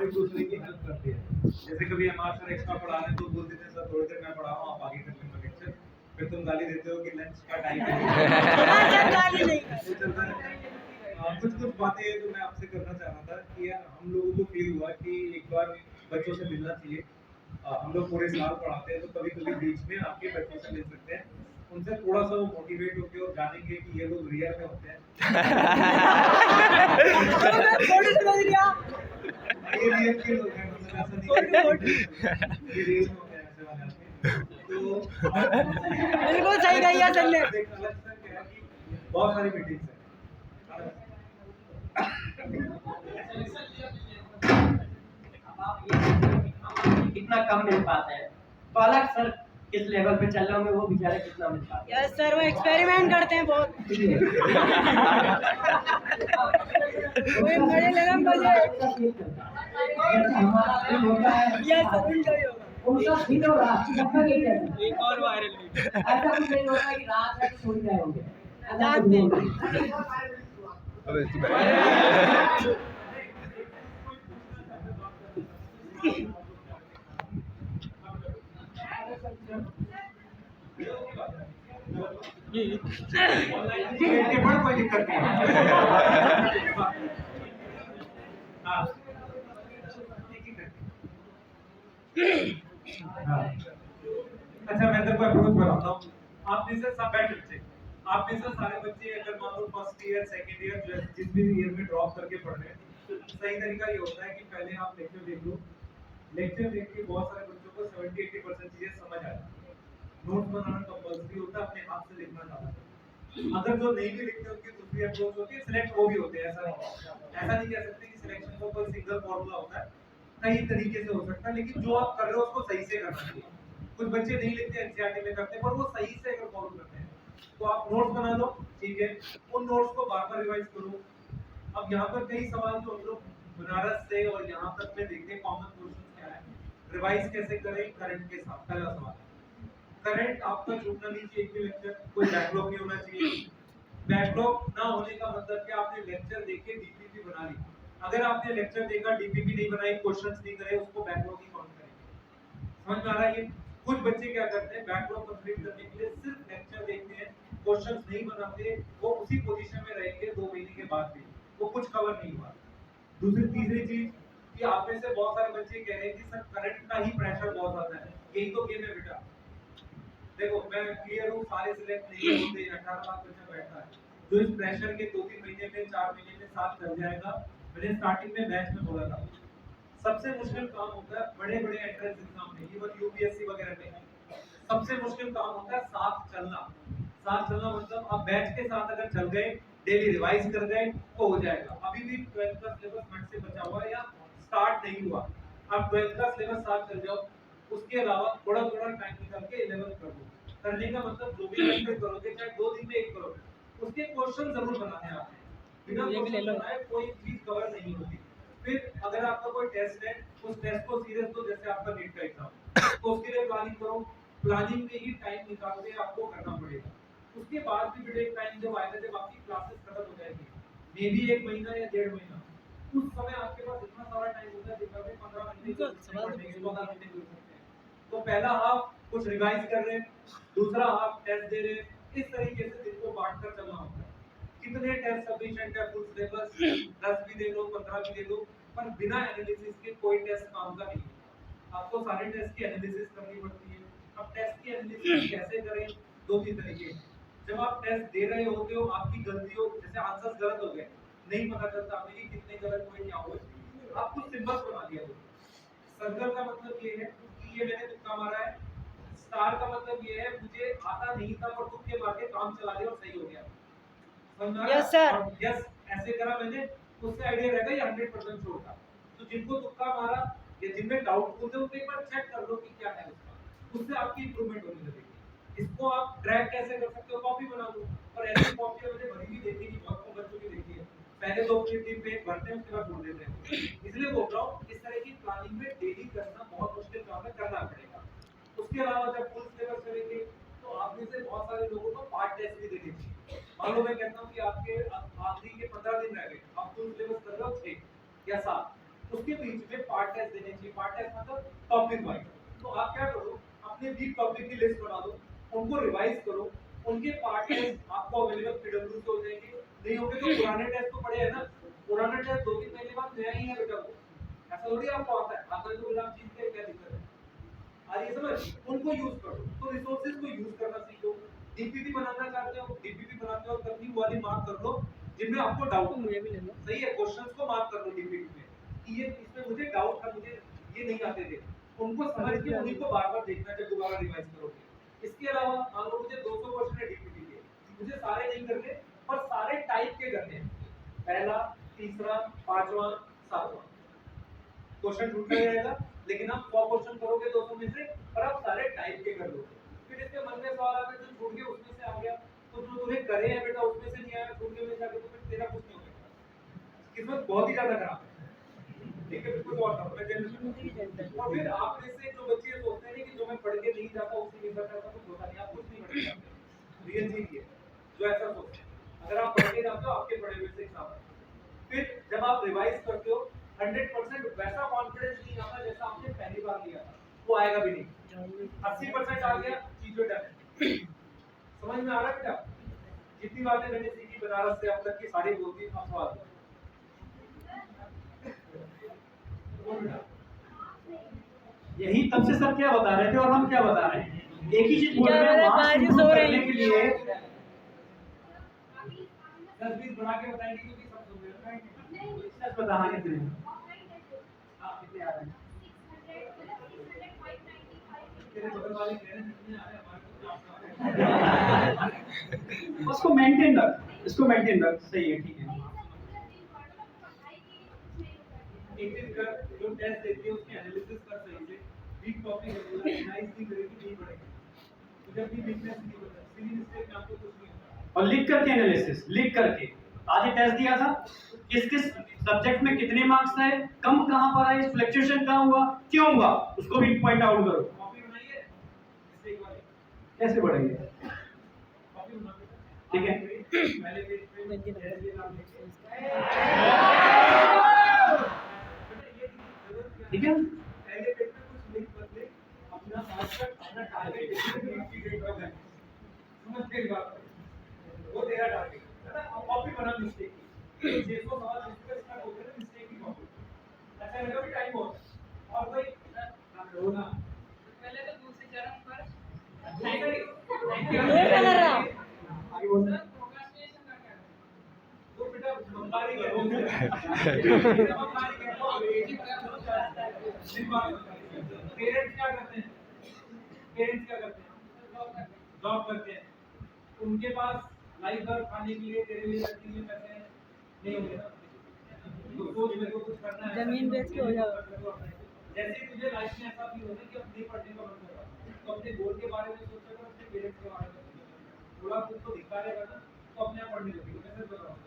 एक दूसरे की हेल्प करते हैं। जैसे कभी हमारे सर एक्स्ट्रा पढ़ा रहे हैं तो बोल देते हैं सर थोड़ी देर मैं पढ़ा रहा हूँ, आप आगे कर लेंगे लेक्चर। फिर तुम गाली देते हो कि लंच का टाइम है। गाली नहीं वो चलता रहता है। कुछ कुछ बातें जो मैं आपसे करना चाह रहा था कि हम लोगों को फील हुआ कि एक बार बच्चों से मिलना चाहिए। हम लोग पूरे साल पढ़ाते हैं तो कभी कभी बीच में आपके बच्चों से मिल सकते हैं, उनसे थोड़ा सा वो मोटिवेट होकर और जानेंगे कि ये लोग रियल में होते हैं। ये रियल के लोग हैं, मतलब ऐसा नहीं है ये रियल में होते हैं ऐसे वाले आदमी। तो बिल्कुल सही कही है सर ने। एक अलग सा क्या है कि बहुत सारी मीटिंग्स हैं। कितना कम मिल पाता है, तो अलग सर किस लेवल पे चल रहे होंगे वो बेचारे कितना मिल पाते हैं। यस सर, वो एक्सपेरिमेंट करते हैं बहुत। कोई बड़े लेवल पर हमारा फील होता है यस सर, उनका भी होगा। उनका फील हो रहा है एक और वायरल वीडियो। ऐसा कुछ नहीं होता कि रात रात सुन रहे होंगे, ऐसा रात कुछ नहीं में। होता। ये बड़ा कोई दिक्कत नहीं है। हाँ। हाँ। अच्छा मैं तेरे को अप्रोच बताता हूँ। आप में से सब बैठ बच्चे, आप में से सारे बच्चे अगर मान लो फर्स्ट ईयर सेकंड ईयर जिस भी ईयर में ड्रॉप करके पढ़ रहे हैं, सही तरीका ये होता है कि पहले आप लेक्चर देख लो। लेक्चर देख के बहुत सारे बच्चों को 70-80% चीजें समझ आ जाती है। नोट्स बनाना कंपल्सरी होता है, अपने हाथ से लिखना चाहता है। अगर जो नहीं भी लिखते उनकी दूसरी अप्रोच होती है, सिलेक्ट वो भी होते हैं। ऐसा नहीं कह सकते कि सिलेक्शन का कोई सिंगल फॉर्मूला होता है, कई तरीके से हो सकता है, लेकिन जो आप कर रहे हो उसको सही से करना चाहिए। कुछ बच्चे नहीं लिखते, एनसीईआरटी में करते हैं, पर वो सही से अगर फॉलो करते हैं तो आप नोट्स बना लो, ठीक है। उन नोट्स को बार-बार रिवाइज करो। अब यहाँ पर कई सवाल जो हम लोग बनारस से और यहाँ तक में देखते हैं, कॉमन क्वेश्चन क्या है, रिवाइज कैसे करें करंट के साथ। पहला सवाल, करंट आपका छूटना नहीं चाहिए कि लेक्चर, कोई बैकलॉग नहीं होना चाहिए। बैकलॉग ना होने का मतलब कि आपने लेक्चर देखे डीपीपी बना ली। अगर आपने लेक्चर देखा डीपीपी नहीं बनाई, क्वेश्चंस नहीं करे, उसको बैकलॉग ही काउंट करेंगे। समझ में आ रहा है ये? कुछ बच्चे क्या करते हैं, बैकलॉग कंप्लीट करने के लिए सिर्फ लेक्चर देखते हैं, क्वेश्चंस नहीं बनाते, वो उसी पोजीशन में रहेंगे 2 महीने के बाद भी, वो कुछ कवर नहीं हुआ। दूसरी तीसरी चीज कि आप में से बहुत सारे बच्चे कह रहे हैं कि सर करंट का ही प्रेशर बहुत आता है, यही तो गेम है बेटा। देखो मैं क्लियर हूँ, सारे सिलेक्ट नहीं होते, 18 लाख बच्चा बैठा है जो इस प्रेशर के 2-3 महीने में 4 महीने में साथ चल जाएगा। मैंने स्टार्टिंग में बैच में बोला था सबसे मुश्किल काम होता है बड़े बड़े एंट्रेंस एग्जाम में, इवन यूपीएससी वगैरह में सबसे मुश्किल काम होता है साथ चलना। साथ चलना मतलब आप बैच के साथ अगर चल गए, डेली रिवाइज कर गए तो हो जाएगा। अभी भी 12th का सिलेबस मिड से बचा हुआ है या स्टार्ट नहीं हुआ, आप 12th का सिलेबस साथ चल जाओ, उसके अलावा थोड़ा थोड़ा टाइम निकाल के 11th कर दो। करने का मतलब जो भी घंटे करोगे, चाहे 2 दिन में एक करोगे, उसके क्वेश्चन जरूर बनाने हैं आपने। बिना क्वेश्चन बनाए कोई चीज कवर नहीं होती। फिर अगर आपका कोई टेस्ट है, उस टेस्ट को सीरियस लो, जैसे आपका नीट का एग्जाम, तो उसके लिए प्लानिंग करो। प्लानिंग में ही टाइम निकाल के आपको करना पड़ेगा। उसके बाद भी फिर एक टाइम जब आएगा जब आपकी क्लासेस खत्म हो जाएगी, मे भी 1 महीना या 1.5 महीना, उस समय आपके पास इतना सारा टाइम होता है जिसमें 15 घंटे पढ़ने के 14 घंटे मिल सकते हैं। तो पहला हाफ कुछ रिवाइज कर रहे हैं, दूसरा हाफ टेस्ट दे रहे हैं, इस तरीके से दिन को बांट कर चलना होता है। कितने टेस्ट सफिशिएंट है, फुल सिलेबस 10 भी दे लो, 15 भी दे दो, पर बिना एनालिसिस के कोई टेस्ट काम का नहीं है। आपको सारे टेस्ट की एनालिसिस करनी पड़ती है। अब टेस्ट की एनालिसिस कैसे करें, 2-3 तरीके। जब आप टेस्ट दे रहे होते हो, आपकी गलतियों जैसे आंसर्स गलत हो गए, नहीं पता चलता आपने कि कितने गलत हुए क्या हुए, आप कुछ सिंबल्स बना दिया। सर्कल का मतलब ये है कि ये मैंने तुक्का मारा है, स्टार का मतलब ये है मुझे आता नहीं था पर तुक्के मार के काम चला दिया और सही हो गया। यस सर, यस ऐसे करा मैंने, उससे आइडिया रहेगा ये 100% श्योर था। तो जिनको तुक्का मारा या जिनमें डाउटफुल थे उनको एक बार चेक कर लो कि क्या है उसका, उससे आपकी इंप्रूवमेंट होने लगेगी। इसको आप ट्रैक कैसे कर सकते हो, कॉपी बना लो। और ऐसी कॉपी मैंने भरी भी देखी नहीं, बहुत कम बच्चों की देखी है, पहले 2-3 पेज भरते हैं उसके बाद छोड़ देते हैं। इसलिए बोल रहा हूँ इस तरह की प्लानिंग में डेली करना बहुत मुश्किल काम है, करना पड़ेगा। उसके अलावा जब फुल सिलेबस करेंगे तो आप में से बहुत सारे लोगों को पार्ट टेस्ट भी देने चाहिए। मान लो मैं कहता हूँ कि आपके आखिरी के 15 दिन रह गए, आप फुल सिलेबस कर रहे हो 6 या 7, उसके बीच में पार्ट टेस्ट देने चाहिए। पार्ट टेस्ट मतलब टॉपिक वाइज। तो आप क्या करो, अपने वीक टॉपिक की लिस्ट बना दो, उनको रिवाइज करो, उनके पार्ट टेस्ट आपको अवेलेबल पीडब्ल्यू से हो जाएंगे। नहीं होंगे तो पुराने टेस्ट तो पड़े हैं ना, पुराने टेस्ट 2 दिन पहले बाद नया ही है बेटा, वो ऐसा थोड़ी आपको आता है, आता है तो बिना चीज के क्या दिक्कत है। आ रही है समझ, उनको यूज करो। तो रिसोर्सेज को यूज करना सीखो। डीपीपी बनाना चाहते हो, डीपीपी बनाते हो तब भी वाली मार्क कर लो जिनमें आपको डाउट मुझे भी ले लो। सही है, क्वेश्चंस को मार्क कर लो डीपीपी में कि ये इसमें मुझे डाउट था, मुझे ये नहीं आते थे, उनको समझ के उन्हीं को बार-बार देखना जब दोबारा रिवाइज करोगे। इसके अलावा मान लो मुझे 200 क्वेश्चन है डीपीपी के, मुझे सारे नहीं करने पर सारे टाइप के करने हैं, पहला, तीसरा, पांचवा, सातवां। क्वेश्चन छूट नहीं जाएगा, लेकिन आप 100 क्वेश्चन करोगे 200 में से, पर आप सारे टाइप के कर लोगे। फिर इसके मन में सवाल आता है जो छूट गया उसमें से आ गया, तो जो तुम्हें करे हैं बेटा उसमें से नहीं आया, छूट गया में जाके तो फिर तेरा कुछ नहीं होगा। किस्मत बहुत ही ज्यादा खराब है। ठीक है, बिल्कुल और खराब है। और फिर आप में से जो बच्चे सोचते हैं कि जो मैं पढ़ के नहीं जाता उसी के साथ ऐसा कुछ होता नहीं, आप कुछ नहीं पढ़ के जाते। रियल चीज ये जो ऐसा सोचते हैं, अगर आप पढ़ के जाते हो आपके पढ़े हुए से एग्जाम है। फिर जब आप रिवाइज करते हो 100% वैसा कॉन्फिडेंस नहीं आता जैसा आपने पहली बार लिया था, वो आएगा भी नहीं। 80% आ गया, चीजों डन। समझ में आ रहा है क्या? जितनी बातें मैंने सीखी बनारस से अब तक की सारी बोलती आप सवाल। यही तब से सर क्या बता रहे थे और हम क्या बता रहे हैं, एक ही चीज बोल रहे हैं। बारिश हो रही करने के लिए 10-20 बना के बताएंगे क्योंकि सब सुन रहे हैं। सच बता कितने आप कितने आ रहे हैं? तेरे बगल वाले कह रहे हैं कितने आ रहे हैं, हमारे को क्या उसको मेंटेन रख, इसको मेंटेन रख, सही है, ठीक है। एक चीज कर, जो टेस्ट देती है उसकी एनालिसिस कर सही से। वीक टॉपिक है, एनालाइज नहीं करेगी नहीं पढ़ेगी, तो जब भी वीकनेस नहीं होता, सिली मिस्टेक में आपको कुछ नहीं होता। और लिख करके एनालिसिस, लिख करके आज ये टेस्ट दिया था, किस किस सब्जेक्ट में कितने मार्क्स आए, कम कहां पर आए, फ्लक्चुएशन कहां हुआ, क्यों हुआ, उसको भी पॉइंट आउट करो। कॉपी बनाइए मिस्टेक वाली, कैसे बढ़ेंगे, कॉपी बना दो, ठीक है। पहले पेज पे जैसे नाम लिखिए, ठीक है, पहले पेज पे कुछ लिख कर ले, अपना आज तक अपना टारगेट देखिए कि ग्रेड कब है, समझ गए बात, वो तेरा टारगेट है ना। कॉपी बना मिस्टेक की, 600 सवाल डिस्कस कर होते हैं मिस्टेक की कॉपी, अच्छा लगा भी टाइम हो। और कोई रोना पहले तो दूसरे चरण पर आगे बोल। प्रोक्रास्टिनेशन का क्या है? वो बेटा बमबारी कर बमबारी पेरेंट्स क्या करते हैं, पेरेंट्स क्या करते हैं, जॉब करते हैं, उनके पास लाइफ भर खाने के लिए तेरे लिए लड़की के पैसे नहीं होंगे ना, तो सोच मेरे को कुछ करना है, जमीन बेच के हो जाओ। जैसे ही तुझे लाइफ में ऐसा फील होता है कि अब नहीं पढ़ने का मन कर रहा, तो अपने गोल के बारे में सोचा करो, अपने पेरेंट्स के बारे में सोचा, थोड़ा खुद को दिखा रहेगा ना तो अपने आप पढ़ने लगेगा। मैं सच बता रहा हूँ,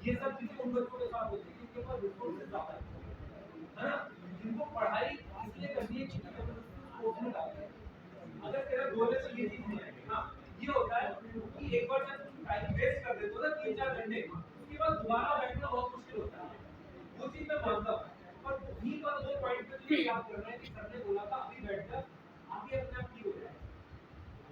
ये सब चीजें उन बच्चों के साथ होती है जिनके पास रिसोर्सेज ज्यादा है ना, जिनको पढ़ाई इसलिए करनी है क्योंकि सोचने का है। अगर तेरा गोल है तो ये चीज नहीं है। हाँ, ये होता है कि एक बार जब तुम टाइम वेस्ट कर देते हो ना 3-4 घंटे, उसके बाद दोबारा बैठना बहुत मुश्किल होता है, वो चीज मैं मानता हूँ। पर उन्हीं पर वो पॉइंट पे तुझे याद करना है कि सर ने बोला था अभी बैठ जा, आगे अपने आप ठीक हो जाएगा।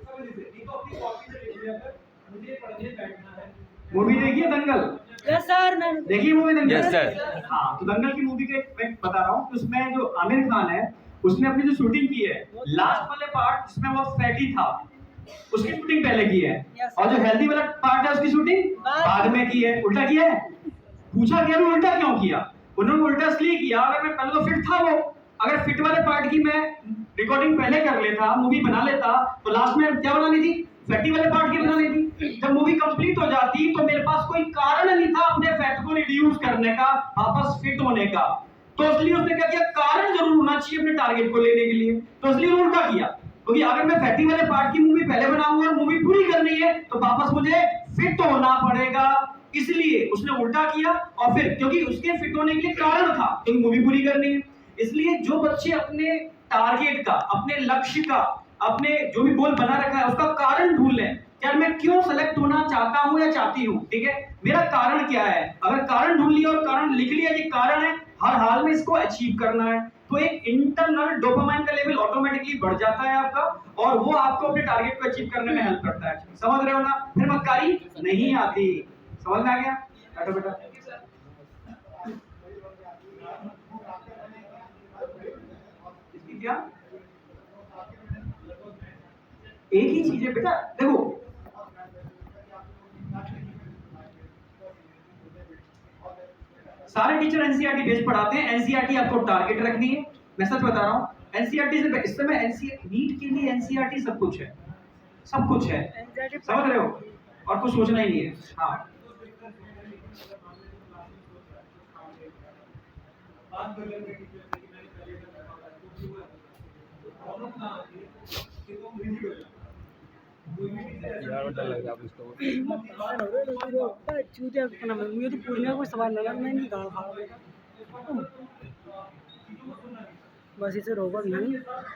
समझ लीजिए, नहीं तो अपनी कॉपी में लिख लिया कर मुझे पढ़ने बैठना है। मूवी देखिए दंगल, यस सर, मैं देखिए मूवी दंगल। Yes, sir. हाँ, तो दंगल की मूवी के मैं बता रहा हूँ, उसमें जो आमिर खान है उसने अपनी जो शूटिंग की है, लास्ट वाले पार्ट जिसमें वो फैटी था उसकी शूटिंग पहले की है, और जो हेल्दी वाला पार्ट है उसकी शूटिंग बाद में की है। उल्टा किया है, पूछा गया भी उल्टा क्यों किया, उन्होंने उल्टा इसलिए किया, अगर मैं पहले तो फिट था वो, अगर फिट वाले पार्ट की मैं रिकॉर्डिंग पहले कर लेता, मूवी बना लेता, तो लास्ट में क्या बनानी थी, फैटी वाले पार्ट की बनानी थी। जब मूवी कंप्लीट हो जाती तो मेरे पास कोई कारण नहीं था अपने फैट को रिड्यूस करने का, वापस फिट होने का, तो इसलिए उसने क्या किया, कारण जरूर होना चाहिए अपने टारगेट को लेने के लिए, तो इसलिए उल्टा किया। क्योंकि अगर मैं फैटी वाले पार्ट की मूवी पहले बनाऊंगा और मूवी पूरी करनी है तो वापस मुझे फिट होना पड़ेगा, इसलिए उसने उल्टा किया। और फिर क्योंकि उसके फिट होने के लिए कारण था, तो मूवी पूरी करनी है, इसलिए जो बच्चे अपने टारगेट का, अपने लक्ष्य का, अपने जो भी गोल बना रखा है उसका कारण ढूंढ लें, यार मैं क्यों सेलेक्ट होना चाहता हूं या चाहती हूं, ठीक है, मेरा कारण क्या है। अगर कारण ढूंढ लिया और कारण लिख लिया, ये कारण है, हर हाल में इसको अचीव करना है, तो एक इंटरनल डोपामाइन का लेवल ऑटोमेटिकली बढ़ जाता है आपका, और वो आपको अपने टारगेट को अचीव करने में हेल्प करता है। समझ रहे हो ना? फिर मक्कारी नहीं आती। समझ में आ गया? बैठो बेटा। इसकी क्या एक ही चीज है बेटा, देखो सारे टीचर एनसीईआरटी बेस्ड पढ़ाते हैं। एनसीईआरटी आपको टारगेट रखनी है, मैं सच बता रहा हूँ। एनसीईआरटी से इस समय नीट के लिए एनसीईआरटी सब कुछ है, सब कुछ है, समझ रहे हो? और कुछ सोचना ही नहीं है। हाँ बात कर लेते हैं टीचर से कि मैंने पहले का देखा था तो क्यों है प्रॉब्लम कहाँ आती है कि तुम रिजिड हो जाओ। कोई भी टीचर ऐसा यार डर लग रहा है इसको। चूतिया अपना मुझे तो पूछने कोई सवाल लगा, मैं नहीं कहा बस इसे रोका भी नहीं।